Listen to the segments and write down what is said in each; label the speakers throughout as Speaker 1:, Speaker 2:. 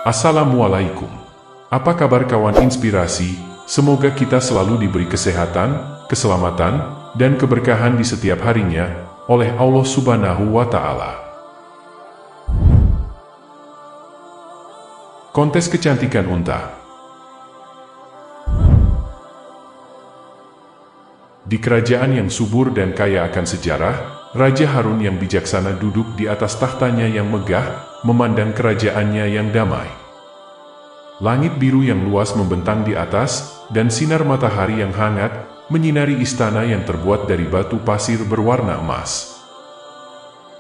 Speaker 1: Assalamualaikum. Apa kabar kawan inspirasi? Semoga kita selalu diberi kesehatan, keselamatan, dan keberkahan di setiap harinya oleh Allah Subhanahu wa Ta'ala. Kontes kecantikan unta. Di kerajaan yang subur dan kaya akan sejarah, Raja Harun yang bijaksana duduk di atas tahtanya yang megah, memandang kerajaannya yang damai. Langit biru yang luas membentang di atas, dan sinar matahari yang hangat menyinari istana yang terbuat dari batu pasir berwarna emas.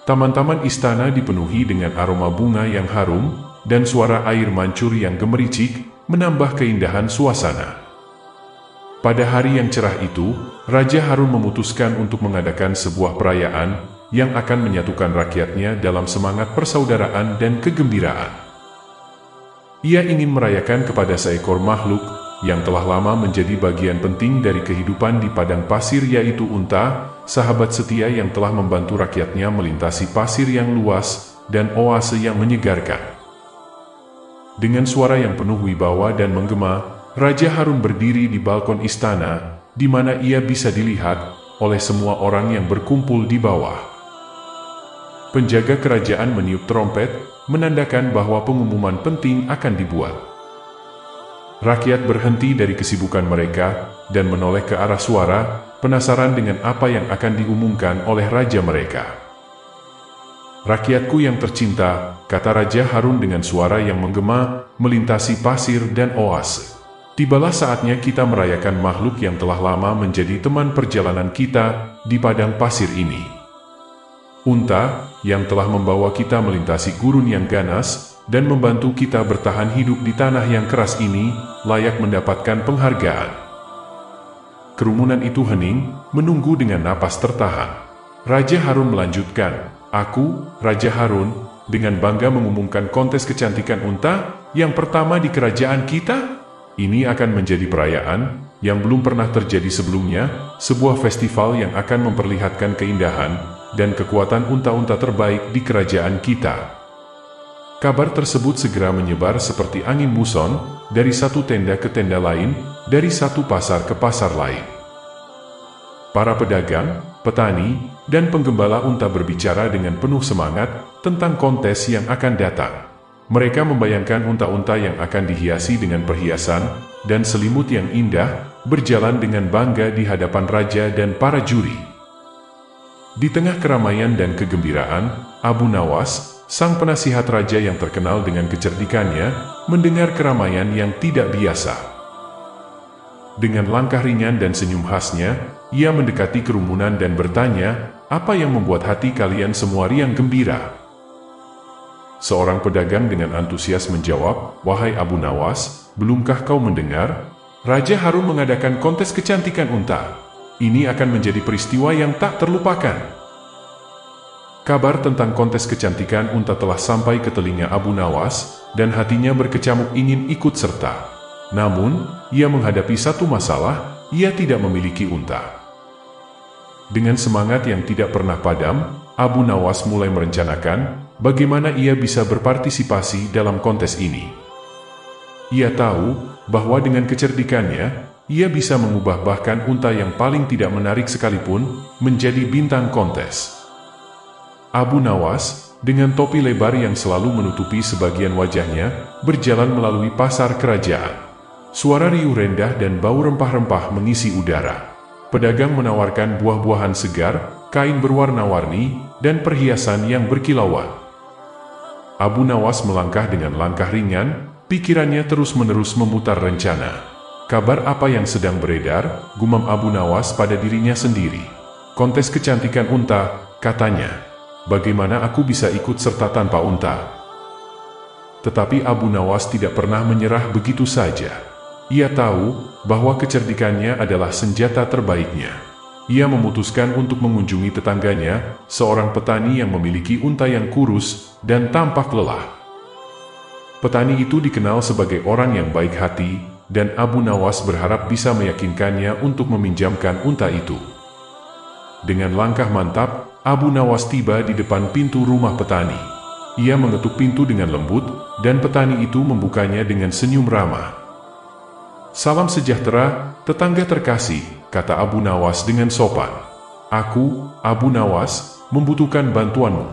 Speaker 1: Taman-taman istana dipenuhi dengan aroma bunga yang harum, dan suara air mancur yang gemericik menambah keindahan suasana. Pada hari yang cerah itu, Raja Harun memutuskan untuk mengadakan sebuah perayaan yang akan menyatukan rakyatnya dalam semangat persaudaraan dan kegembiraan. Ia ingin merayakan kepada seekor makhluk yang telah lama menjadi bagian penting dari kehidupan di padang pasir, yaitu unta, sahabat setia yang telah membantu rakyatnya melintasi pasir yang luas dan oase yang menyegarkan. Dengan suara yang penuh wibawa dan menggema, Raja Harun berdiri di balkon istana, di mana ia bisa dilihat oleh semua orang yang berkumpul di bawah. Penjaga kerajaan meniup trompet, menandakan bahwa pengumuman penting akan dibuat. Rakyat berhenti dari kesibukan mereka dan menoleh ke arah suara, penasaran dengan apa yang akan diumumkan oleh raja mereka. "Rakyatku yang tercinta," kata Raja Harun dengan suara yang menggema, melintasi pasir dan oase. "Tibalah saatnya kita merayakan makhluk yang telah lama menjadi teman perjalanan kita di padang pasir ini. Unta yang telah membawa kita melintasi gurun yang ganas dan membantu kita bertahan hidup di tanah yang keras ini, layak mendapatkan penghargaan." Kerumunan itu hening, menunggu dengan napas tertahan. Raja Harun melanjutkan, "Aku, Raja Harun, dengan bangga mengumumkan kontes kecantikan unta yang pertama di kerajaan kita. Ini akan menjadi perayaan yang belum pernah terjadi sebelumnya, sebuah festival yang akan memperlihatkan keindahan dan kekuatan unta-unta terbaik di kerajaan kita." Kabar tersebut segera menyebar seperti angin muson, dari satu tenda ke tenda lain, dari satu pasar ke pasar lain. Para pedagang, petani, dan penggembala unta berbicara dengan penuh semangat tentang kontes yang akan datang. Mereka membayangkan unta-unta yang akan dihiasi dengan perhiasan dan selimut yang indah, berjalan dengan bangga di hadapan raja dan para juri. Di tengah keramaian dan kegembiraan, Abu Nawas, sang penasihat raja yang terkenal dengan kecerdikannya, mendengar keramaian yang tidak biasa. Dengan langkah ringan dan senyum khasnya, ia mendekati kerumunan dan bertanya, "Apa yang membuat hati kalian semua riang gembira?" Seorang pedagang dengan antusias menjawab, "Wahai Abu Nawas, belumkah kau mendengar? Raja Harun mengadakan kontes kecantikan unta. Ini akan menjadi peristiwa yang tak terlupakan." Kabar tentang kontes kecantikan unta telah sampai ke telinga Abu Nawas, dan hatinya berkecamuk ingin ikut serta. Namun, ia menghadapi satu masalah, ia tidak memiliki unta. Dengan semangat yang tidak pernah padam, Abu Nawas mulai merencanakan bagaimana ia bisa berpartisipasi dalam kontes ini. Ia tahu bahwa dengan kecerdikannya, ia bisa mengubah bahkan unta yang paling tidak menarik sekalipun menjadi bintang kontes. Abu Nawas, dengan topi lebar yang selalu menutupi sebagian wajahnya, berjalan melalui pasar kerajaan. Suara riuh rendah dan bau rempah-rempah mengisi udara. Pedagang menawarkan buah-buahan segar, kain berwarna-warni, dan perhiasan yang berkilauan. Abu Nawas melangkah dengan langkah ringan, pikirannya terus-menerus memutar rencana. "Kabar apa yang sedang beredar?" gumam Abu Nawas pada dirinya sendiri. "Kontes kecantikan unta," katanya. "Bagaimana aku bisa ikut serta tanpa unta?" Tetapi Abu Nawas tidak pernah menyerah begitu saja. Ia tahu bahwa kecerdikannya adalah senjata terbaiknya. Ia memutuskan untuk mengunjungi tetangganya, seorang petani yang memiliki unta yang kurus dan tampak lelah. Petani itu dikenal sebagai orang yang baik hati, dan Abu Nawas berharap bisa meyakinkannya untuk meminjamkan unta itu. Dengan langkah mantap, Abu Nawas tiba di depan pintu rumah petani. Ia mengetuk pintu dengan lembut, dan petani itu membukanya dengan senyum ramah. "Salam sejahtera, tetangga terkasih," kata Abu Nawas dengan sopan. "Aku, Abu Nawas, membutuhkan bantuanmu."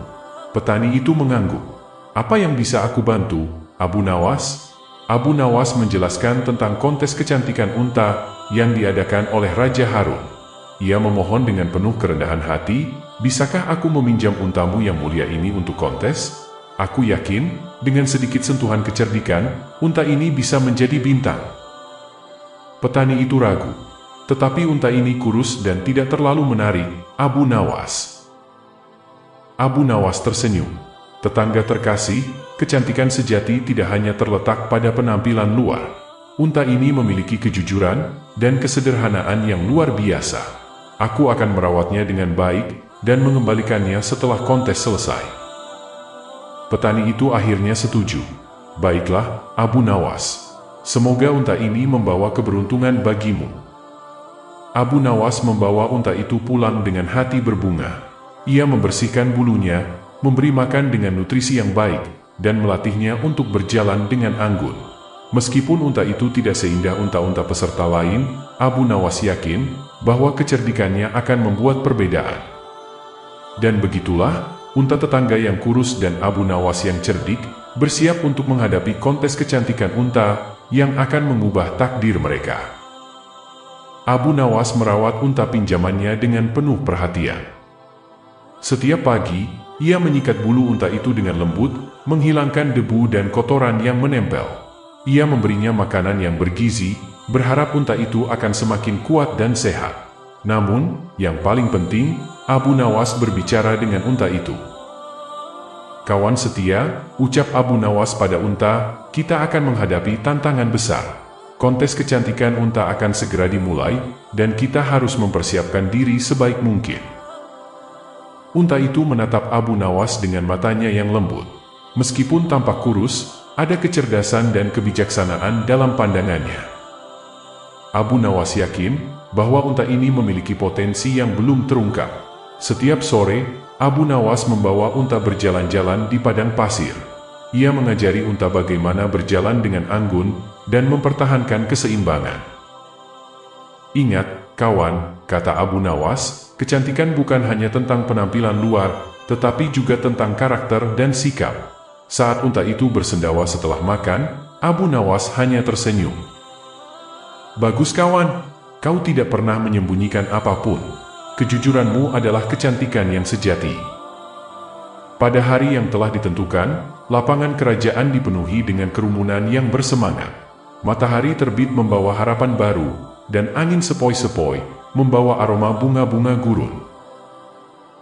Speaker 1: Petani itu mengangguk. "Apa yang bisa aku bantu, Abu Nawas?" Abu Nawas menjelaskan tentang kontes kecantikan unta yang diadakan oleh Raja Harun. Ia memohon dengan penuh kerendahan hati, "Bisakah aku meminjam untamu yang mulia ini untuk kontes? Aku yakin, dengan sedikit sentuhan kecerdikan, unta ini bisa menjadi bintang." Petani itu ragu. "Tetapi unta ini kurus dan tidak terlalu menarik, Abu Nawas." Abu Nawas tersenyum. "Tetangga terkasih, kecantikan sejati tidak hanya terletak pada penampilan luar. Unta ini memiliki kejujuran dan kesederhanaan yang luar biasa. Aku akan merawatnya dengan baik dan mengembalikannya setelah kontes selesai." Petani itu akhirnya setuju. "Baiklah, Abu Nawas. Semoga unta ini membawa keberuntungan bagimu." Abu Nawas membawa unta itu pulang dengan hati berbunga. Ia membersihkan bulunya, memberi makan dengan nutrisi yang baik, dan melatihnya untuk berjalan dengan anggun. Meskipun unta itu tidak seindah unta-unta peserta lain, Abu Nawas yakin bahwa kecerdikannya akan membuat perbedaan. Dan begitulah, unta tetangga yang kurus dan Abu Nawas yang cerdik bersiap untuk menghadapi kontes kecantikan unta yang akan mengubah takdir mereka. Abu Nawas merawat unta pinjamannya dengan penuh perhatian. Setiap pagi, ia menyikat bulu unta itu dengan lembut, menghilangkan debu dan kotoran yang menempel. Ia memberinya makanan yang bergizi, berharap unta itu akan semakin kuat dan sehat. Namun, yang paling penting, Abu Nawas berbicara dengan unta itu. "Kawan setia," ucap Abu Nawas pada unta, "kita akan menghadapi tantangan besar. Kontes kecantikan unta akan segera dimulai, dan kita harus mempersiapkan diri sebaik mungkin." Unta itu menatap Abu Nawas dengan matanya yang lembut. Meskipun tampak kurus, ada kecerdasan dan kebijaksanaan dalam pandangannya. Abu Nawas yakin bahwa unta ini memiliki potensi yang belum terungkap. Setiap sore, Abu Nawas membawa unta berjalan-jalan di padang pasir. Ia mengajari unta bagaimana berjalan dengan anggun dan mempertahankan keseimbangan. "Ingat, kawan," kata Abu Nawas, "kecantikan bukan hanya tentang penampilan luar, tetapi juga tentang karakter dan sikap." Saat unta itu bersendawa setelah makan, Abu Nawas hanya tersenyum. "Bagus kawan, kau tidak pernah menyembunyikan apapun. Kejujuranmu adalah kecantikan yang sejati." Pada hari yang telah ditentukan, lapangan kerajaan dipenuhi dengan kerumunan yang bersemangat. Matahari terbit membawa harapan baru, dan angin sepoi-sepoi membawa aroma bunga-bunga gurun.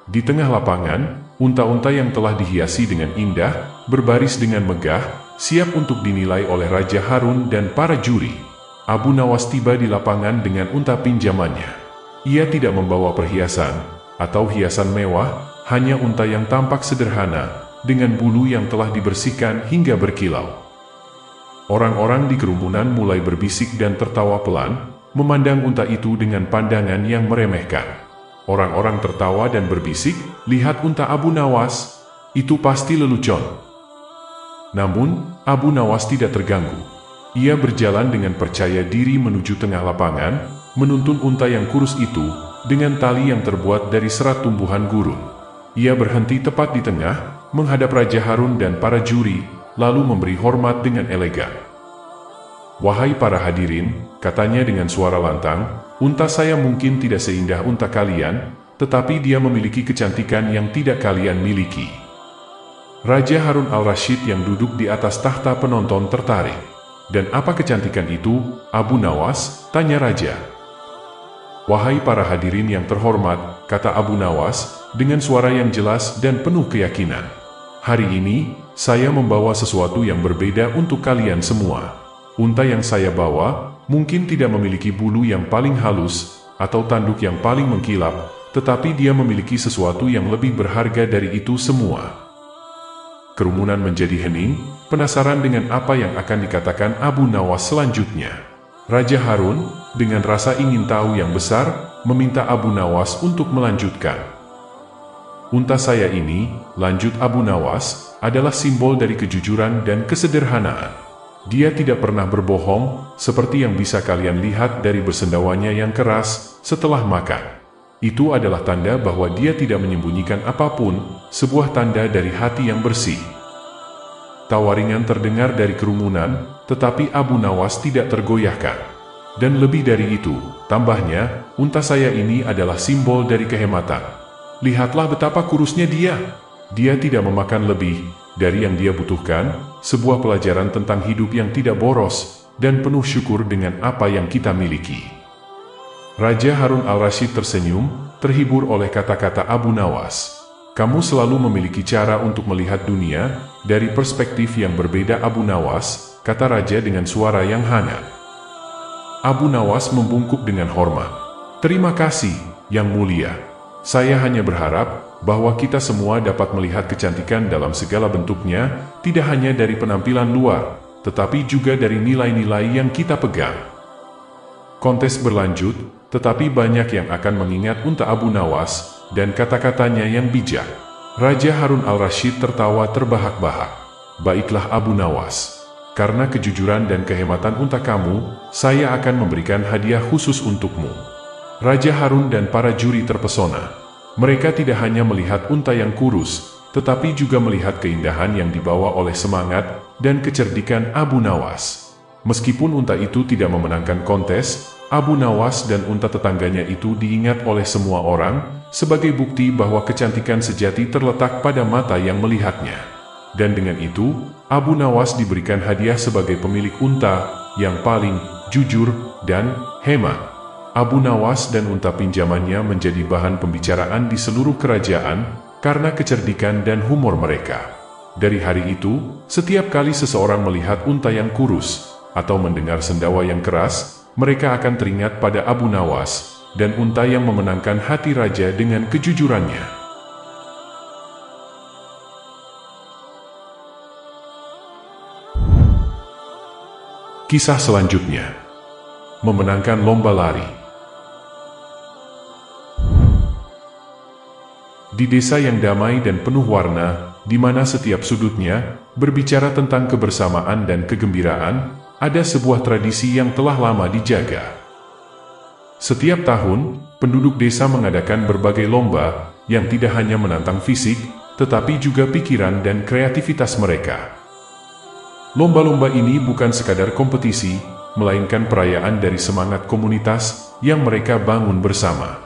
Speaker 1: Di tengah lapangan, unta-unta yang telah dihiasi dengan indah, berbaris dengan megah, siap untuk dinilai oleh Raja Harun dan para juri. Abu Nawas tiba di lapangan dengan unta pinjamannya. Ia tidak membawa perhiasan atau hiasan mewah, hanya unta yang tampak sederhana, dengan bulu yang telah dibersihkan hingga berkilau. Orang-orang di kerumunan mulai berbisik dan tertawa pelan, memandang unta itu dengan pandangan yang meremehkan. Orang-orang tertawa dan berbisik, "Lihat unta Abu Nawas, itu pasti lelucon." Namun, Abu Nawas tidak terganggu. Ia berjalan dengan percaya diri menuju tengah lapangan, menuntun unta yang kurus itu dengan tali yang terbuat dari serat tumbuhan gurun. Ia berhenti tepat di tengah, menghadap Raja Harun dan para juri, lalu memberi hormat dengan elegan. "Wahai para hadirin," katanya dengan suara lantang, "unta saya mungkin tidak seindah unta kalian, tetapi dia memiliki kecantikan yang tidak kalian miliki." Raja Harun al-Rashid yang duduk di atas tahta penonton tertarik. "Dan apa kecantikan itu, Abu Nawas?" tanya Raja. "Wahai para hadirin yang terhormat," kata Abu Nawas, dengan suara yang jelas dan penuh keyakinan. "Hari ini, saya membawa sesuatu yang berbeda untuk kalian semua. Unta yang saya bawa, mungkin tidak memiliki bulu yang paling halus, atau tanduk yang paling mengkilap, tetapi dia memiliki sesuatu yang lebih berharga dari itu semua." Kerumunan menjadi hening, penasaran dengan apa yang akan dikatakan Abu Nawas selanjutnya. Raja Harun, dengan rasa ingin tahu yang besar, meminta Abu Nawas untuk melanjutkan. "Unta saya ini," lanjut Abu Nawas, adalah simbol dari kejujuran dan kesederhanaan. Dia tidak pernah berbohong, seperti yang bisa kalian lihat dari bersendawanya yang keras setelah makan. Itu adalah tanda bahwa dia tidak menyembunyikan apapun, sebuah tanda dari hati yang bersih. Tawa ringan terdengar dari kerumunan, tetapi Abu Nawas tidak tergoyahkan. Dan lebih dari itu, tambahnya, unta saya ini adalah simbol dari kehematan. Lihatlah betapa kurusnya dia. Dia tidak memakan lebih dari yang dia butuhkan, sebuah pelajaran tentang hidup yang tidak boros, dan penuh syukur dengan apa yang kita miliki. Raja Harun al-Rashid tersenyum, terhibur oleh kata-kata Abu Nawas. Kamu selalu memiliki cara untuk melihat dunia dari perspektif yang berbeda, Abu Nawas, kata raja dengan suara yang hangat. Abu Nawas membungkuk dengan hormat. Terima kasih, Yang Mulia. Saya hanya berharap bahwa kita semua dapat melihat kecantikan dalam segala bentuknya, tidak hanya dari penampilan luar, tetapi juga dari nilai-nilai yang kita pegang. Kontes berlanjut, tetapi banyak yang akan mengingat unta Abu Nawas dan kata-katanya yang bijak. Raja Harun al-Rashid tertawa terbahak-bahak. Baiklah Abu Nawas, karena kejujuran dan kehematan unta kamu, saya akan memberikan hadiah khusus untukmu. Raja Harun dan para juri terpesona. Mereka tidak hanya melihat unta yang kurus, tetapi juga melihat keindahan yang dibawa oleh semangat dan kecerdikan Abu Nawas. Meskipun unta itu tidak memenangkan kontes, Abu Nawas dan unta tetangganya itu diingat oleh semua orang sebagai bukti bahwa kecantikan sejati terletak pada mata yang melihatnya. Dan dengan itu, Abu Nawas diberikan hadiah sebagai pemilik unta yang paling jujur dan hemat. Abu Nawas dan unta pinjamannya menjadi bahan pembicaraan di seluruh kerajaan karena kecerdikan dan humor mereka. Dari hari itu, setiap kali seseorang melihat unta yang kurus atau mendengar sendawa yang keras, mereka akan teringat pada Abu Nawas dan unta yang memenangkan hati raja dengan kejujurannya. Kisah selanjutnya, memenangkan lomba lari. Di desa yang damai dan penuh warna, di mana setiap sudutnya berbicara tentang kebersamaan dan kegembiraan, ada sebuah tradisi yang telah lama dijaga. Setiap tahun, penduduk desa mengadakan berbagai lomba yang tidak hanya menantang fisik, tetapi juga pikiran dan kreativitas mereka. Lomba-lomba ini bukan sekadar kompetisi, melainkan perayaan dari semangat komunitas yang mereka bangun bersama.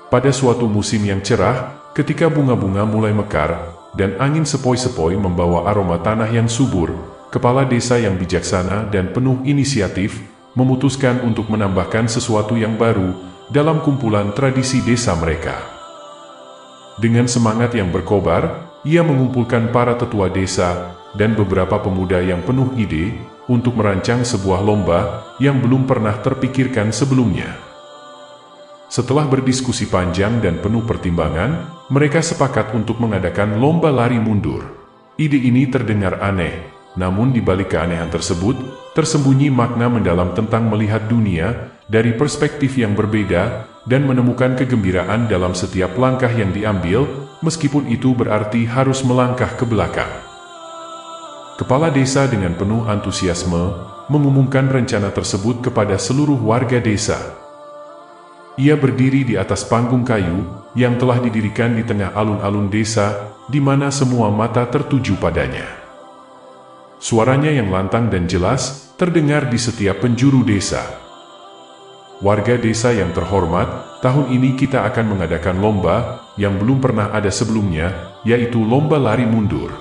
Speaker 1: Pada suatu musim yang cerah, ketika bunga-bunga mulai mekar, dan angin sepoi-sepoi membawa aroma tanah yang subur, kepala desa yang bijaksana dan penuh inisiatif, memutuskan untuk menambahkan sesuatu yang baru dalam kumpulan tradisi desa mereka. Dengan semangat yang berkobar, ia mengumpulkan para tetua desa dan beberapa pemuda yang penuh ide untuk merancang sebuah lomba yang belum pernah terpikirkan sebelumnya. Setelah berdiskusi panjang dan penuh pertimbangan, mereka sepakat untuk mengadakan lomba lari mundur. Ide ini terdengar aneh, namun di balik keanehan tersebut, tersembunyi makna mendalam tentang melihat dunia dari perspektif yang berbeda dan menemukan kegembiraan dalam setiap langkah yang diambil, meskipun itu berarti harus melangkah ke belakang. Kepala desa dengan penuh antusiasme mengumumkan rencana tersebut kepada seluruh warga desa. Ia berdiri di atas panggung kayu yang telah didirikan di tengah alun-alun desa, di mana semua mata tertuju padanya. Suaranya yang lantang dan jelas terdengar di setiap penjuru desa. Warga desa yang terhormat, tahun ini kita akan mengadakan lomba yang belum pernah ada sebelumnya, yaitu lomba lari mundur.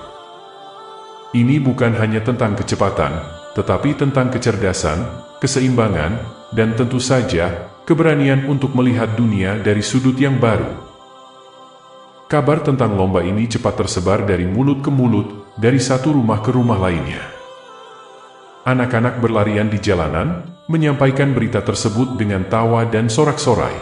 Speaker 1: Ini bukan hanya tentang kecepatan, tetapi tentang kecerdasan, keseimbangan, dan tentu saja keberanian untuk melihat dunia dari sudut yang baru. Kabar tentang lomba ini cepat tersebar dari mulut ke mulut, dari satu rumah ke rumah lainnya. Anak-anak berlarian di jalanan, menyampaikan berita tersebut dengan tawa dan sorak-sorai.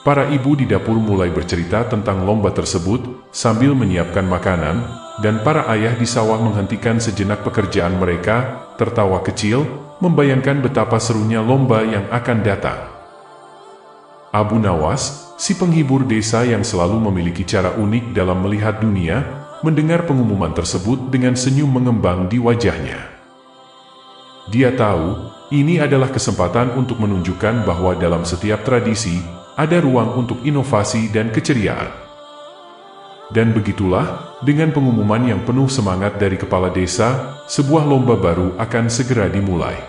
Speaker 1: Para ibu di dapur mulai bercerita tentang lomba tersebut, sambil menyiapkan makanan, dan para ayah di sawah menghentikan sejenak pekerjaan mereka, tertawa kecil, membayangkan betapa serunya lomba yang akan datang. Abu Nawas, si penghibur desa yang selalu memiliki cara unik dalam melihat dunia, mendengar pengumuman tersebut dengan senyum mengembang di wajahnya. Dia tahu, ini adalah kesempatan untuk menunjukkan bahwa dalam setiap tradisi, ada ruang untuk inovasi dan keceriaan. Dan begitulah, dengan pengumuman yang penuh semangat dari kepala desa, sebuah lomba baru akan segera dimulai.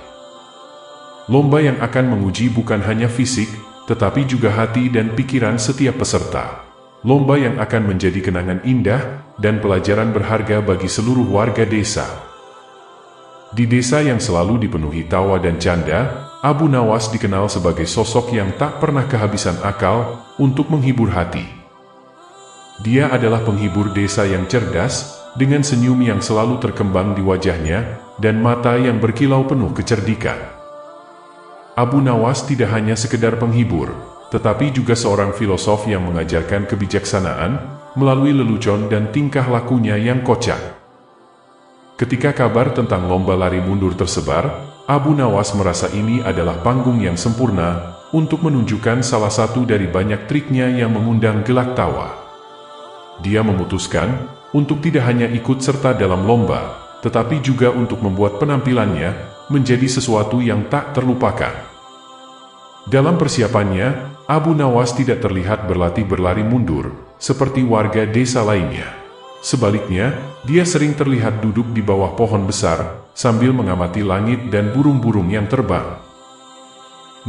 Speaker 1: Lomba yang akan menguji bukan hanya fisik, tetapi juga hati dan pikiran setiap peserta. Lomba yang akan menjadi kenangan indah dan pelajaran berharga bagi seluruh warga desa. Di desa yang selalu dipenuhi tawa dan canda, Abu Nawas dikenal sebagai sosok yang tak pernah kehabisan akal untuk menghibur hati. Dia adalah penghibur desa yang cerdas, dengan senyum yang selalu terkembang di wajahnya, dan mata yang berkilau penuh kecerdikan. Abu Nawas tidak hanya sekedar penghibur, tetapi juga seorang filosof yang mengajarkan kebijaksanaan, melalui lelucon dan tingkah lakunya yang kocak. Ketika kabar tentang lomba lari mundur tersebar, Abu Nawas merasa ini adalah panggung yang sempurna, untuk menunjukkan salah satu dari banyak triknya yang mengundang gelak tawa. Dia memutuskan, untuk tidak hanya ikut serta dalam lomba, tetapi juga untuk membuat penampilannya, menjadi sesuatu yang tak terlupakan. Dalam persiapannya, Abu Nawas tidak terlihat berlatih berlari mundur, seperti warga desa lainnya. Sebaliknya, dia sering terlihat duduk di bawah pohon besar, sambil mengamati langit dan burung-burung yang terbang.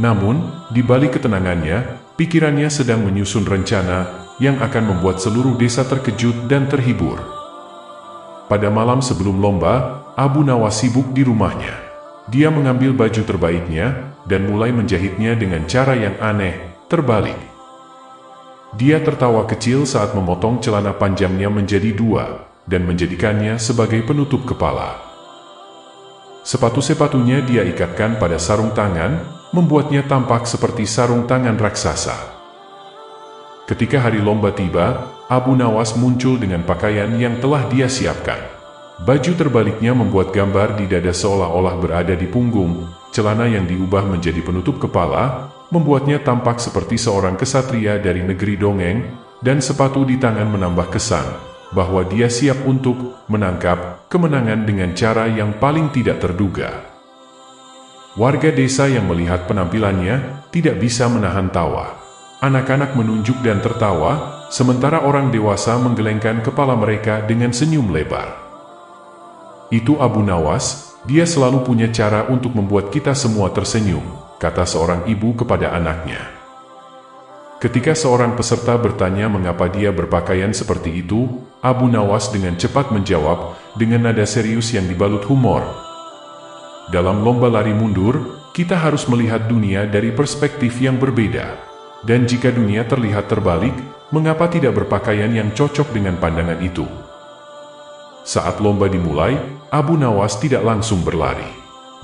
Speaker 1: Namun, di balik ketenangannya, pikirannya sedang menyusun rencana, yang akan membuat seluruh desa terkejut dan terhibur. Pada malam sebelum lomba, Abu Nawas sibuk di rumahnya. Dia mengambil baju terbaiknya, dan mulai menjahitnya dengan cara yang aneh, terbalik. Dia tertawa kecil saat memotong celana panjangnya menjadi dua, dan menjadikannya sebagai penutup kepala. Sepatu-sepatunya dia ikatkan pada sarung tangan, membuatnya tampak seperti sarung tangan raksasa. Ketika hari lomba tiba, Abu Nawas muncul dengan pakaian yang telah dia siapkan. Baju terbaliknya membuat gambar di dada seolah-olah berada di punggung, celana yang diubah menjadi penutup kepala, membuatnya tampak seperti seorang kesatria dari negeri dongeng, dan sepatu di tangan menambah kesan, bahwa dia siap untuk menangkap kemenangan dengan cara yang paling tidak terduga. Warga desa yang melihat penampilannya, tidak bisa menahan tawa. Anak-anak menunjuk dan tertawa, sementara orang dewasa menggelengkan kepala mereka dengan senyum lebar. Itu Abu Nawas, dia selalu punya cara untuk membuat kita semua tersenyum, kata seorang ibu kepada anaknya. Ketika seorang peserta bertanya mengapa dia berpakaian seperti itu, Abu Nawas dengan cepat menjawab, dengan nada serius yang dibalut humor. Dalam lomba lari mundur, kita harus melihat dunia dari perspektif yang berbeda. Dan jika dunia terlihat terbalik, mengapa tidak berpakaian yang cocok dengan pandangan itu? Saat lomba dimulai, Abu Nawas tidak langsung berlari.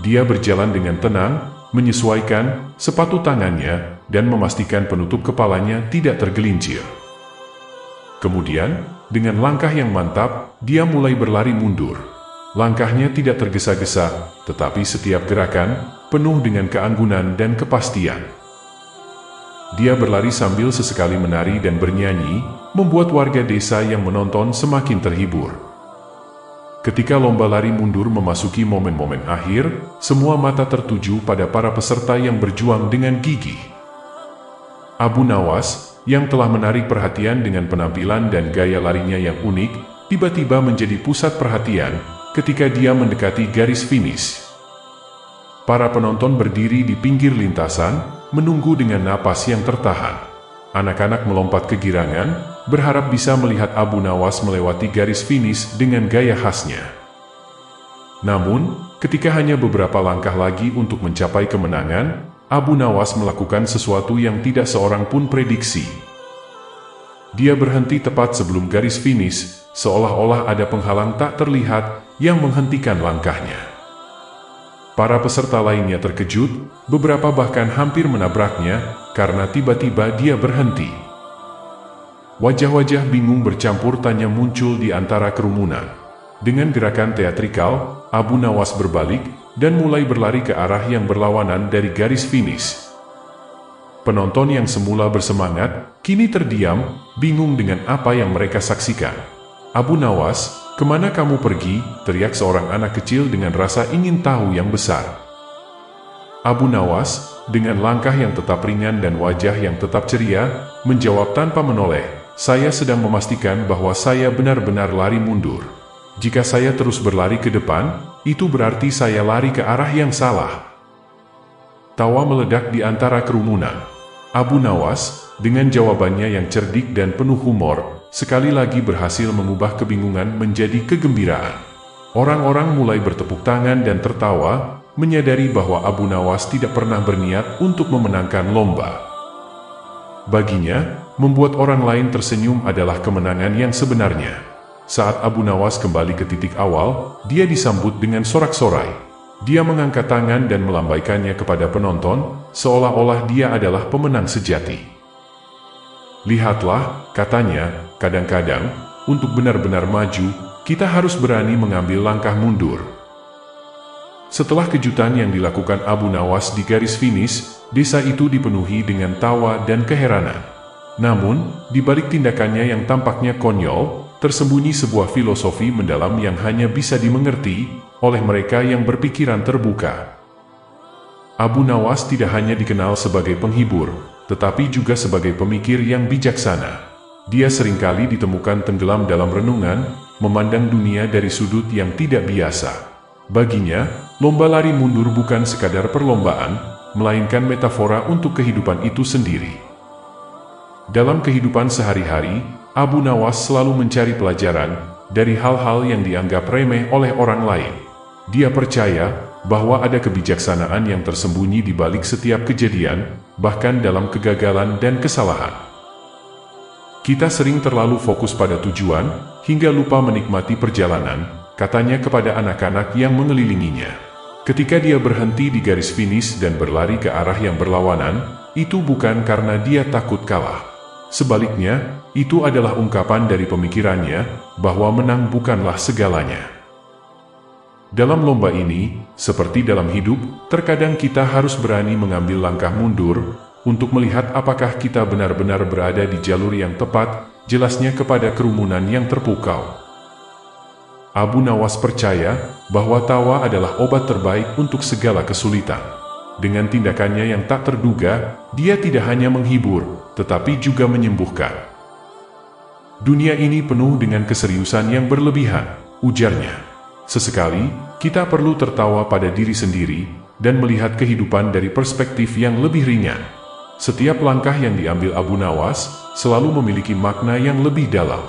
Speaker 1: Dia berjalan dengan tenang, menyesuaikan sepatu tangannya, dan memastikan penutup kepalanya tidak tergelincir. Kemudian, dengan langkah yang mantap, dia mulai berlari mundur. Langkahnya tidak tergesa-gesa, tetapi setiap gerakan penuh dengan keanggunan dan kepastian. Dia berlari sambil sesekali menari dan bernyanyi, membuat warga desa yang menonton semakin terhibur. Ketika lomba lari mundur memasuki momen-momen akhir, semua mata tertuju pada para peserta yang berjuang dengan gigih. Abu Nawas, yang telah menarik perhatian dengan penampilan dan gaya larinya yang unik, tiba-tiba menjadi pusat perhatian ketika dia mendekati garis finish. Para penonton berdiri di pinggir lintasan, menunggu dengan napas yang tertahan. Anak-anak melompat kegirangan, berharap bisa melihat Abu Nawas melewati garis finish dengan gaya khasnya. Namun, ketika hanya beberapa langkah lagi untuk mencapai kemenangan, Abu Nawas melakukan sesuatu yang tidak seorang pun prediksi. Dia berhenti tepat sebelum garis finish, seolah-olah ada penghalang tak terlihat yang menghentikan langkahnya. Para peserta lainnya terkejut, beberapa bahkan hampir menabraknya, karena tiba-tiba dia berhenti. Wajah-wajah bingung bercampur tanya muncul di antara kerumunan. Dengan gerakan teatrikal, Abu Nawas berbalik, dan mulai berlari ke arah yang berlawanan dari garis finish. Penonton yang semula bersemangat, kini terdiam, bingung dengan apa yang mereka saksikan. "Abu Nawas, kemana kamu pergi?" teriak seorang anak kecil dengan rasa ingin tahu yang besar. Abu Nawas, dengan langkah yang tetap ringan dan wajah yang tetap ceria, menjawab tanpa menoleh, "Saya sedang memastikan bahwa saya benar-benar lari mundur. Jika saya terus berlari ke depan, itu berarti saya lari ke arah yang salah." Tawa meledak di antara kerumunan. Abu Nawas, dengan jawabannya yang cerdik dan penuh humor, sekali lagi berhasil mengubah kebingungan menjadi kegembiraan. Orang-orang mulai bertepuk tangan dan tertawa, menyadari bahwa Abu Nawas tidak pernah berniat untuk memenangkan lomba. Baginya, membuat orang lain tersenyum adalah kemenangan yang sebenarnya. Saat Abu Nawas kembali ke titik awal, dia disambut dengan sorak-sorai. Dia mengangkat tangan dan melambaikannya kepada penonton, seolah-olah dia adalah pemenang sejati. "Lihatlah," katanya, "kadang-kadang, untuk benar-benar maju, kita harus berani mengambil langkah mundur." Setelah kejutan yang dilakukan Abu Nawas di garis finish, desa itu dipenuhi dengan tawa dan keheranan. Namun, di balik tindakannya yang tampaknya konyol, tersembunyi sebuah filosofi mendalam yang hanya bisa dimengerti oleh mereka yang berpikiran terbuka. Abu Nawas tidak hanya dikenal sebagai penghibur, tetapi juga sebagai pemikir yang bijaksana. Dia seringkali ditemukan tenggelam dalam renungan, memandang dunia dari sudut yang tidak biasa. Baginya, lomba lari mundur bukan sekadar perlombaan, melainkan metafora untuk kehidupan itu sendiri. Dalam kehidupan sehari-hari, Abu Nawas selalu mencari pelajaran dari hal-hal yang dianggap remeh oleh orang lain. Dia percaya bahwa ada kebijaksanaan yang tersembunyi di balik setiap kejadian, bahkan dalam kegagalan dan kesalahan. "Kita sering terlalu fokus pada tujuan, hingga lupa menikmati perjalanan," katanya kepada anak-anak yang mengelilinginya. Ketika dia berhenti di garis finish dan berlari ke arah yang berlawanan, itu bukan karena dia takut kalah. Sebaliknya, itu adalah ungkapan dari pemikirannya bahwa menang bukanlah segalanya. Dalam lomba ini, seperti dalam hidup, terkadang kita harus berani mengambil langkah mundur untuk melihat apakah kita benar-benar berada di jalur yang tepat, jelasnya kepada kerumunan yang terpukau. Abu Nawas percaya bahwa tawa adalah obat terbaik untuk segala kesulitan. Dengan tindakannya yang tak terduga, dia tidak hanya menghibur, tetapi juga menyembuhkan. "Dunia ini penuh dengan keseriusan yang berlebihan," ujarnya. "Sesekali, kita perlu tertawa pada diri sendiri, dan melihat kehidupan dari perspektif yang lebih ringan." Setiap langkah yang diambil Abu Nawas, selalu memiliki makna yang lebih dalam.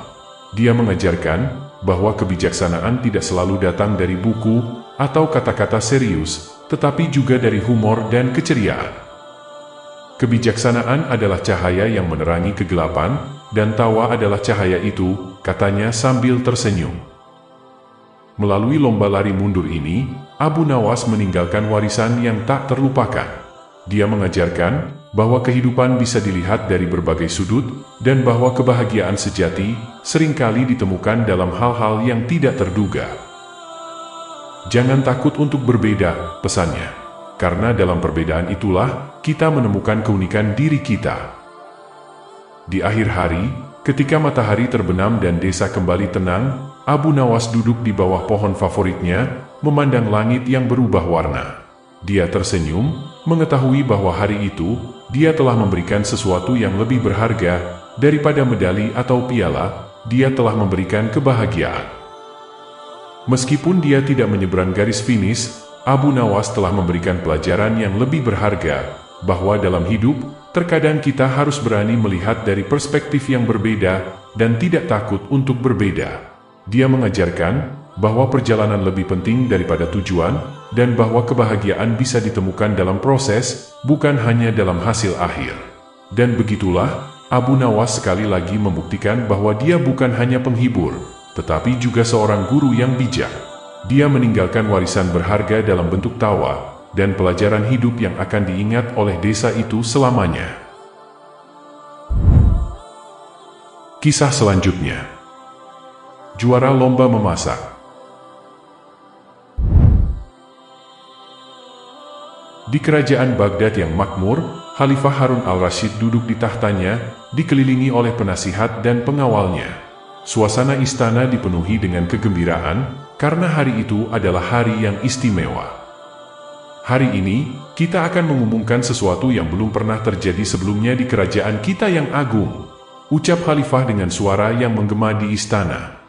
Speaker 1: Dia mengajarkan bahwa kebijaksanaan tidak selalu datang dari buku, atau kata-kata serius, tetapi juga dari humor dan keceriaan. "Kebijaksanaan adalah cahaya yang menerangi kegelapan, dan tawa adalah cahaya itu," katanya sambil tersenyum. Melalui lomba lari mundur ini, Abu Nawas meninggalkan warisan yang tak terlupakan. Dia mengajarkan bahwa kehidupan bisa dilihat dari berbagai sudut, dan bahwa kebahagiaan sejati seringkali ditemukan dalam hal-hal yang tidak terduga. "Jangan takut untuk berbeda," pesannya. "Karena dalam perbedaan itulah kita menemukan keunikan diri kita." Di akhir hari, ketika matahari terbenam dan desa kembali tenang, Abu Nawas duduk di bawah pohon favoritnya, memandang langit yang berubah warna. Dia tersenyum, mengetahui bahwa hari itu, dia telah memberikan sesuatu yang lebih berharga daripada medali atau piala. Dia telah memberikan kebahagiaan. Meskipun dia tidak menyeberang garis finish, Abu Nawas telah memberikan pelajaran yang lebih berharga, bahwa dalam hidup, terkadang kita harus berani melihat dari perspektif yang berbeda, dan tidak takut untuk berbeda. Dia mengajarkan bahwa perjalanan lebih penting daripada tujuan, dan bahwa kebahagiaan bisa ditemukan dalam proses, bukan hanya dalam hasil akhir. Dan begitulah, Abu Nawas sekali lagi membuktikan bahwa dia bukan hanya penghibur, tetapi juga seorang guru yang bijak. Dia meninggalkan warisan berharga dalam bentuk tawa, dan pelajaran hidup yang akan diingat oleh desa itu selamanya. Kisah selanjutnya. Juara lomba memasak. Di kerajaan Baghdad yang makmur, Khalifah Harun al-Rashid duduk di tahtanya, dikelilingi oleh penasihat dan pengawalnya. Suasana istana dipenuhi dengan kegembiraan, karena hari itu adalah hari yang istimewa. Hari ini, kita akan mengumumkan sesuatu yang belum pernah terjadi sebelumnya di kerajaan kita yang agung, ucap Khalifah dengan suara yang menggema di istana.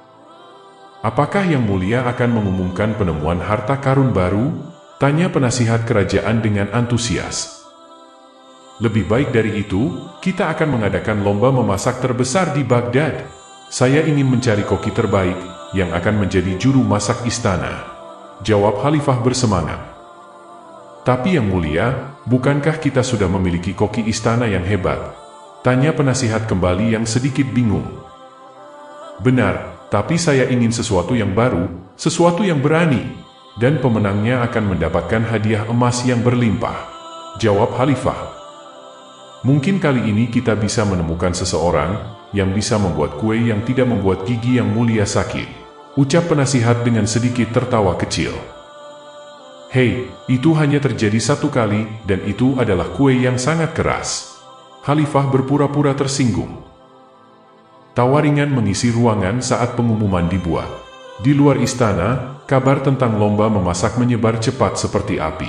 Speaker 1: Apakah Yang Mulia akan mengumumkan penemuan harta karun baru? Tanya penasihat kerajaan dengan antusias. Lebih baik dari itu, kita akan mengadakan lomba memasak terbesar di Baghdad. Saya ingin mencari koki terbaik yang akan menjadi juru masak istana, jawab Khalifah bersemangat. Tapi Yang Mulia, bukankah kita sudah memiliki koki istana yang hebat? Tanya penasihat kembali yang sedikit bingung. Benar, tapi saya ingin sesuatu yang baru, sesuatu yang berani, dan pemenangnya akan mendapatkan hadiah emas yang berlimpah, jawab Khalifah. Mungkin kali ini kita bisa menemukan seseorang yang bisa membuat kue yang tidak membuat gigi Yang Mulia sakit, ucap penasihat dengan sedikit tertawa kecil. Hei, itu hanya terjadi satu kali, dan itu adalah kue yang sangat keras. Khalifah berpura-pura tersinggung. Tawa ringan mengisi ruangan saat pengumuman dibuat. Di luar istana, kabar tentang lomba memasak menyebar cepat seperti api.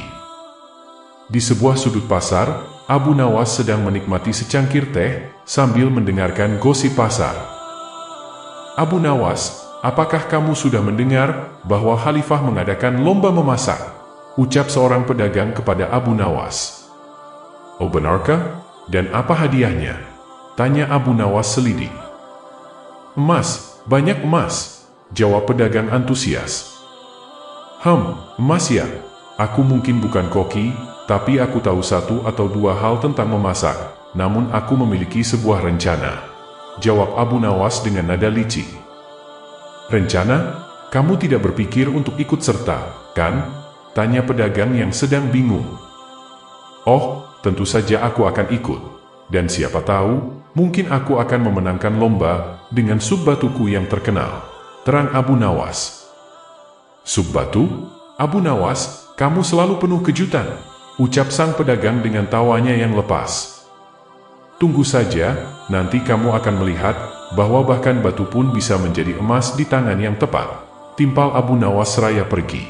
Speaker 1: Di sebuah sudut pasar, Abu Nawas sedang menikmati secangkir teh sambil mendengarkan gosip pasar. Abu Nawas, apakah kamu sudah mendengar bahwa Khalifah mengadakan lomba memasak? Ucap seorang pedagang kepada Abu Nawas. Oh benarkah? Dan apa hadiahnya? Tanya Abu Nawas selidik. Emas, banyak emas, jawab pedagang antusias. Emas ya? Aku mungkin bukan koki, tapi aku tahu satu atau dua hal tentang memasak, namun aku memiliki sebuah rencana, jawab Abu Nawas dengan nada licik. Rencana? Kamu tidak berpikir untuk ikut serta, kan? Tanya pedagang yang sedang bingung. Oh, tentu saja aku akan ikut. Dan siapa tahu, mungkin aku akan memenangkan lomba dengan sup batuku yang terkenal, terang Abu Nawas. Sup batu? Abu Nawas, kamu selalu penuh kejutan, ucap sang pedagang dengan tawanya yang lepas. Tunggu saja, nanti kamu akan melihat bahwa bahkan batu pun bisa menjadi emas di tangan yang tepat. Timpal Abu Nawas seraya pergi.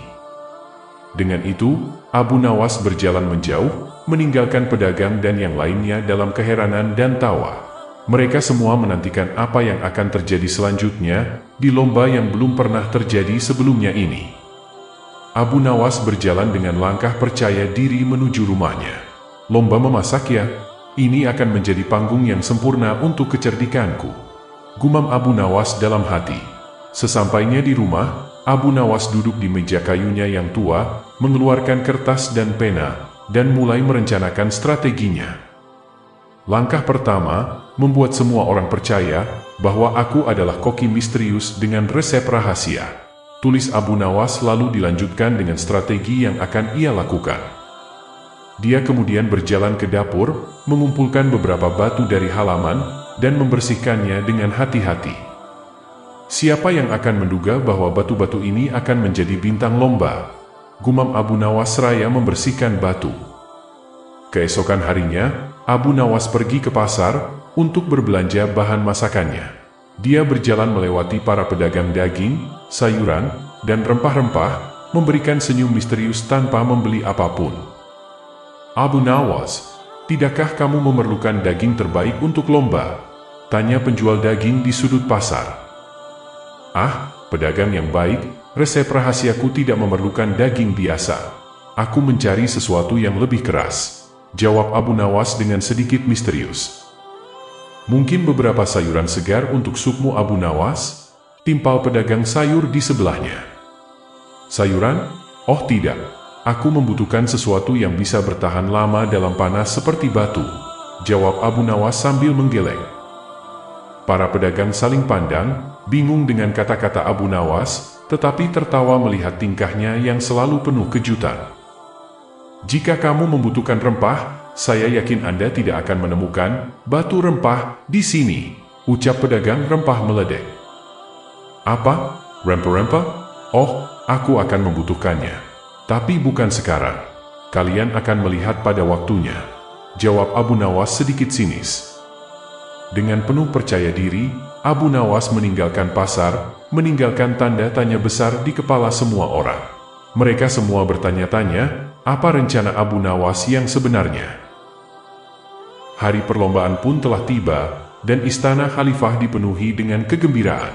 Speaker 1: Dengan itu, Abu Nawas berjalan menjauh, meninggalkan pedagang dan yang lainnya dalam keheranan dan tawa. Mereka semua menantikan apa yang akan terjadi selanjutnya di lomba yang belum pernah terjadi sebelumnya ini. Abu Nawas berjalan dengan langkah percaya diri menuju rumahnya. Lomba memasak ya? Ini akan menjadi panggung yang sempurna untuk kecerdikanku, gumam Abu Nawas dalam hati. Sesampainya di rumah, Abu Nawas duduk di meja kayunya yang tua, mengeluarkan kertas dan pena, dan mulai merencanakan strateginya. Langkah pertama, membuat semua orang percaya bahwa aku adalah koki misterius dengan resep rahasia. Tulis Abu Nawas lalu dilanjutkan dengan strategi yang akan ia lakukan. Dia kemudian berjalan ke dapur, mengumpulkan beberapa batu dari halaman, dan membersihkannya dengan hati-hati. Siapa yang akan menduga bahwa batu-batu ini akan menjadi bintang lomba? Gumam Abu Nawas seraya membersihkan batu. Keesokan harinya, Abu Nawas pergi ke pasar untuk berbelanja bahan masakannya. Dia berjalan melewati para pedagang daging, sayuran, dan rempah-rempah, memberikan senyum misterius tanpa membeli apapun. Abu Nawas, tidakkah kamu memerlukan daging terbaik untuk lomba? Tanya penjual daging di sudut pasar. Ah, pedagang yang baik, resep rahasiaku tidak memerlukan daging biasa. Aku mencari sesuatu yang lebih keras, jawab Abu Nawas dengan sedikit misterius. Mungkin beberapa sayuran segar untuk supmu Abu Nawas? Timpal pedagang sayur di sebelahnya. Sayuran? Oh tidak, aku membutuhkan sesuatu yang bisa bertahan lama dalam panas seperti batu, jawab Abu Nawas sambil menggeleng. Para pedagang saling pandang, bingung dengan kata-kata Abu Nawas, tetapi tertawa melihat tingkahnya yang selalu penuh kejutan. Jika kamu membutuhkan rempah, saya yakin Anda tidak akan menemukan batu rempah di sini, ucap pedagang rempah meledek. Apa? Rempah-rempah? Oh, aku akan membutuhkannya. Tapi bukan sekarang. Kalian akan melihat pada waktunya, jawab Abu Nawas sedikit sinis. Dengan penuh percaya diri, Abu Nawas meninggalkan pasar, meninggalkan tanda tanya besar di kepala semua orang. Mereka semua bertanya-tanya, apa rencana Abu Nawas yang sebenarnya? Hari perlombaan pun telah tiba, dan istana khalifah dipenuhi dengan kegembiraan.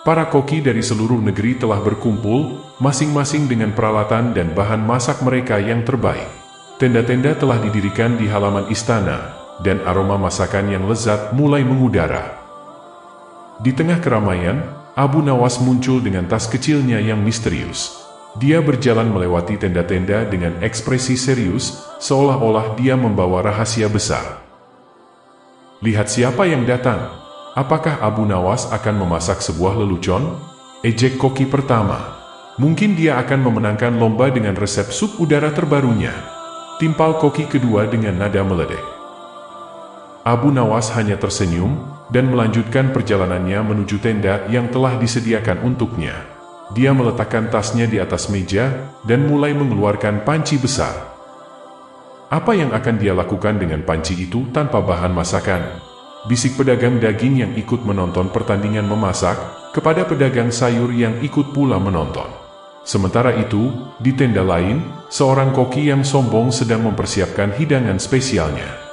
Speaker 1: Para koki dari seluruh negeri telah berkumpul, masing-masing dengan peralatan dan bahan masak mereka yang terbaik. Tenda-tenda telah didirikan di halaman istana, dan aroma masakan yang lezat mulai mengudara. Di tengah keramaian, Abu Nawas muncul dengan tas kecilnya yang misterius. Dia berjalan melewati tenda-tenda dengan ekspresi serius, seolah-olah dia membawa rahasia besar. Lihat siapa yang datang. Apakah Abu Nawas akan memasak sebuah lelucon? Ejek koki pertama. Mungkin dia akan memenangkan lomba dengan resep sup udara terbarunya. Timpal koki kedua dengan nada meledek. Abu Nawas hanya tersenyum dan melanjutkan perjalanannya menuju tenda yang telah disediakan untuknya. Dia meletakkan tasnya di atas meja dan mulai mengeluarkan panci besar. Apa yang akan dia lakukan dengan panci itu tanpa bahan masakan? Bisik pedagang daging yang ikut menonton pertandingan memasak kepada pedagang sayur yang ikut pula menonton. Sementara itu, di tenda lain, seorang koki yang sombong sedang mempersiapkan hidangan spesialnya.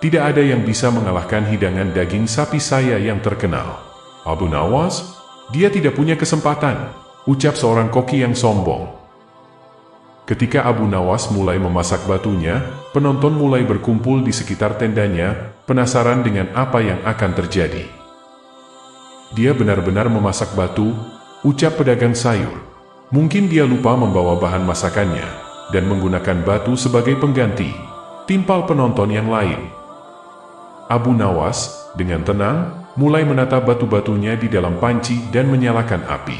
Speaker 1: Tidak ada yang bisa mengalahkan hidangan daging sapi saya yang terkenal. Abu Nawas, dia tidak punya kesempatan, ucap seorang koki yang sombong. Ketika Abu Nawas mulai memasak batunya, penonton mulai berkumpul di sekitar tendanya, penasaran dengan apa yang akan terjadi. Dia benar-benar memasak batu, ucap pedagang sayur. Mungkin dia lupa membawa bahan masakannya, dan menggunakan batu sebagai pengganti. Timpal penonton yang lain. Abu Nawas, dengan tenang, mulai menata batu-batunya di dalam panci dan menyalakan api.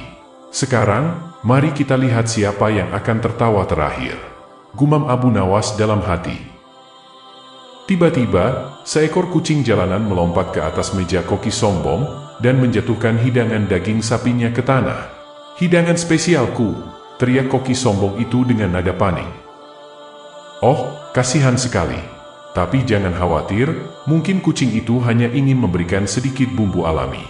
Speaker 1: Sekarang, mari kita lihat siapa yang akan tertawa terakhir. Gumam Abu Nawas dalam hati. Tiba-tiba, seekor kucing jalanan melompat ke atas meja koki sombong dan menjatuhkan hidangan daging sapinya ke tanah. Hidangan spesialku, teriak koki sombong itu dengan nada panik. Oh, kasihan sekali. Tapi jangan khawatir, mungkin kucing itu hanya ingin memberikan sedikit bumbu alami.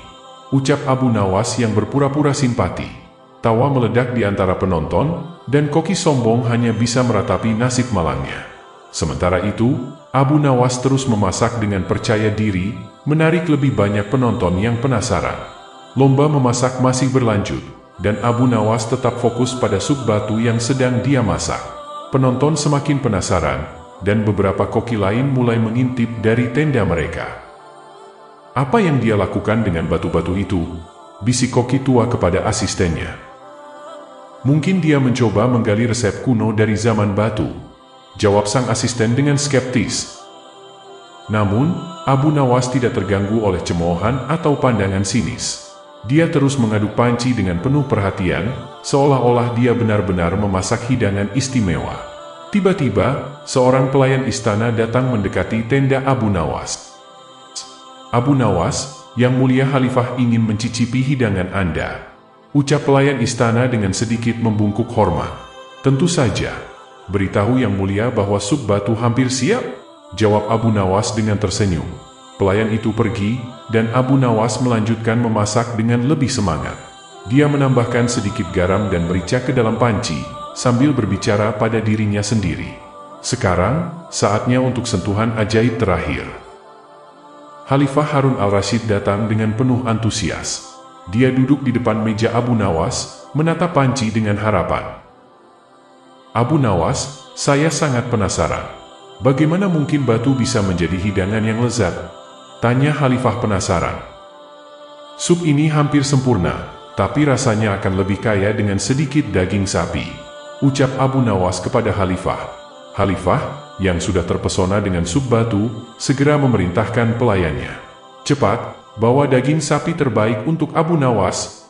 Speaker 1: Ucap Abu Nawas yang berpura-pura simpati. Tawa meledak di antara penonton, dan koki sombong hanya bisa meratapi nasib malangnya. Sementara itu, Abu Nawas terus memasak dengan percaya diri, menarik lebih banyak penonton yang penasaran. Lomba memasak masih berlanjut, dan Abu Nawas tetap fokus pada sup batu yang sedang dia masak. Penonton semakin penasaran, dan beberapa koki lain mulai mengintip dari tenda mereka. Apa yang dia lakukan dengan batu-batu itu? Bisik koki tua kepada asistennya. Mungkin dia mencoba menggali resep kuno dari zaman batu, jawab sang asisten dengan skeptis. Namun, Abu Nawas tidak terganggu oleh cemoohan atau pandangan sinis. Dia terus mengaduk panci dengan penuh perhatian, seolah-olah dia benar-benar memasak hidangan istimewa. Tiba-tiba, seorang pelayan istana datang mendekati tenda Abu Nawas. Abu Nawas, yang mulia khalifah ingin mencicipi hidangan Anda. Ucap pelayan istana dengan sedikit membungkuk hormat. Tentu saja. Beritahu yang mulia bahwa sup batu hampir siap, jawab Abu Nawas dengan tersenyum. Pelayan itu pergi, dan Abu Nawas melanjutkan memasak dengan lebih semangat. Dia menambahkan sedikit garam dan merica ke dalam panci, sambil berbicara pada dirinya sendiri. Sekarang, saatnya untuk sentuhan ajaib terakhir. Khalifah Harun al-Rashid datang dengan penuh antusias. Dia duduk di depan meja Abu Nawas, menatap panci dengan harapan. Abu Nawas, saya sangat penasaran. Bagaimana mungkin batu bisa menjadi hidangan yang lezat? Tanya Khalifah penasaran. Sup ini hampir sempurna, tapi rasanya akan lebih kaya dengan sedikit daging sapi. Ucap Abu Nawas kepada Khalifah. Khalifah, yang sudah terpesona dengan sup batu, segera memerintahkan pelayannya. Cepat, bawa daging sapi terbaik untuk Abu Nawas.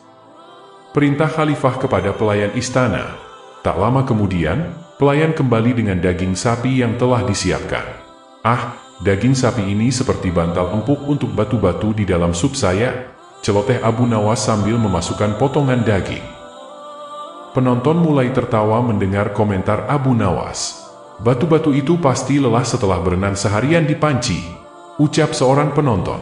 Speaker 1: Perintah Khalifah kepada pelayan istana. Tak lama kemudian, pelayan kembali dengan daging sapi yang telah disiapkan. Ah, daging sapi ini seperti bantal empuk untuk batu-batu di dalam sup saya, celoteh Abu Nawas sambil memasukkan potongan daging. Penonton mulai tertawa mendengar komentar Abu Nawas. Batu-batu itu pasti lelah setelah berenang seharian di panci, ucap seorang penonton.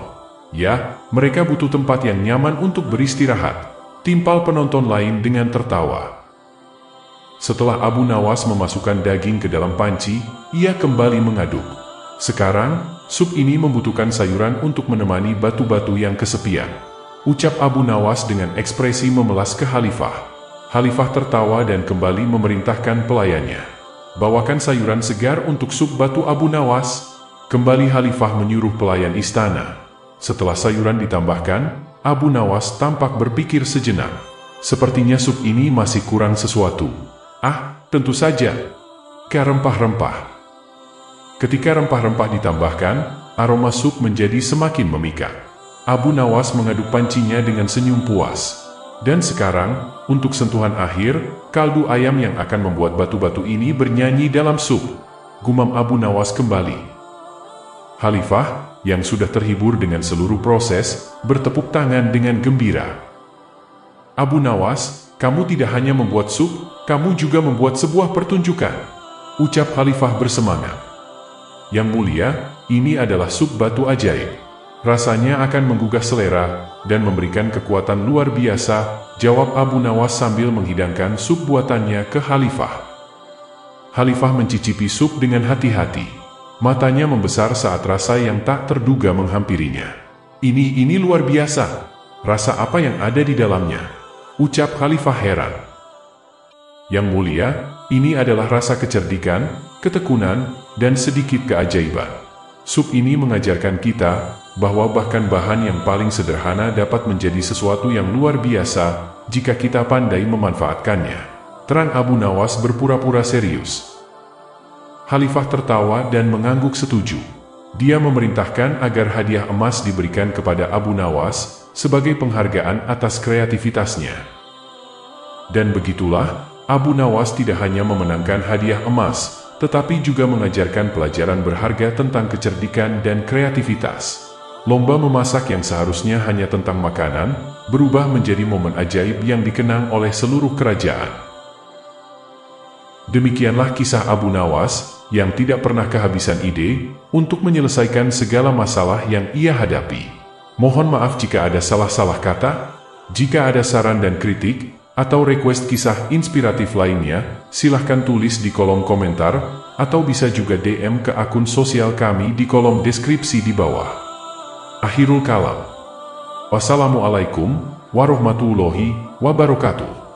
Speaker 1: Ya, Mereka butuh tempat yang nyaman untuk beristirahat. Timpal penonton lain dengan tertawa. Setelah Abu Nawas memasukkan daging ke dalam panci, ia kembali mengaduk. Sekarang, sup ini membutuhkan sayuran untuk menemani batu-batu yang kesepian. Ucap Abu Nawas dengan ekspresi memelas ke Khalifah. Khalifah tertawa dan kembali memerintahkan pelayannya. Bawakan sayuran segar untuk sup batu Abu Nawas. Kembali Khalifah menyuruh pelayan istana. Setelah sayuran ditambahkan, Abu Nawas tampak berpikir sejenak. Sepertinya sup ini masih kurang sesuatu. Tentu saja. Ke rempah-rempah. Ketika rempah-rempah ditambahkan, aroma sup menjadi semakin memikat. Abu Nawas mengaduk pancinya dengan senyum puas. Dan sekarang, untuk sentuhan akhir, kaldu ayam yang akan membuat batu-batu ini bernyanyi dalam sup. Gumam Abu Nawas kembali. Khalifah, yang sudah terhibur dengan seluruh proses, bertepuk tangan dengan gembira. Abu Nawas, kamu tidak hanya membuat sup, kamu juga membuat sebuah pertunjukan. Ucap Khalifah bersemangat. Yang mulia, ini adalah sup batu ajaib. Rasanya akan menggugah selera, dan memberikan kekuatan luar biasa, jawab Abu Nawas sambil menghidangkan sup buatannya ke Khalifah. Khalifah mencicipi sup dengan hati-hati. Matanya membesar saat rasa yang tak terduga menghampirinya. Ini luar biasa. Rasa apa yang ada di dalamnya? Ucap Khalifah heran. Yang mulia, ini adalah rasa kecerdikan, ketekunan, dan sedikit keajaiban. Sup ini mengajarkan kita bahwa bahkan bahan yang paling sederhana dapat menjadi sesuatu yang luar biasa jika kita pandai memanfaatkannya. Terang Abu Nawas berpura-pura serius. Khalifah tertawa dan mengangguk setuju. Dia memerintahkan agar hadiah emas diberikan kepada Abu Nawas sebagai penghargaan atas kreativitasnya. Dan begitulah, Abu Nawas tidak hanya memenangkan hadiah emas, tetapi juga mengajarkan pelajaran berharga tentang kecerdikan dan kreativitas. Lomba memasak yang seharusnya hanya tentang makanan, berubah menjadi momen ajaib yang dikenang oleh seluruh kerajaan. Demikianlah kisah Abu Nawas, yang tidak pernah kehabisan ide, untuk menyelesaikan segala masalah yang ia hadapi. Mohon maaf jika ada salah-salah kata. Jika ada saran dan kritik, atau request kisah inspiratif lainnya, silahkan tulis di kolom komentar, atau bisa juga DM ke akun sosial kami di kolom deskripsi di bawah. Akhirul kalam. Wassalamualaikum warahmatullahi wabarakatuh.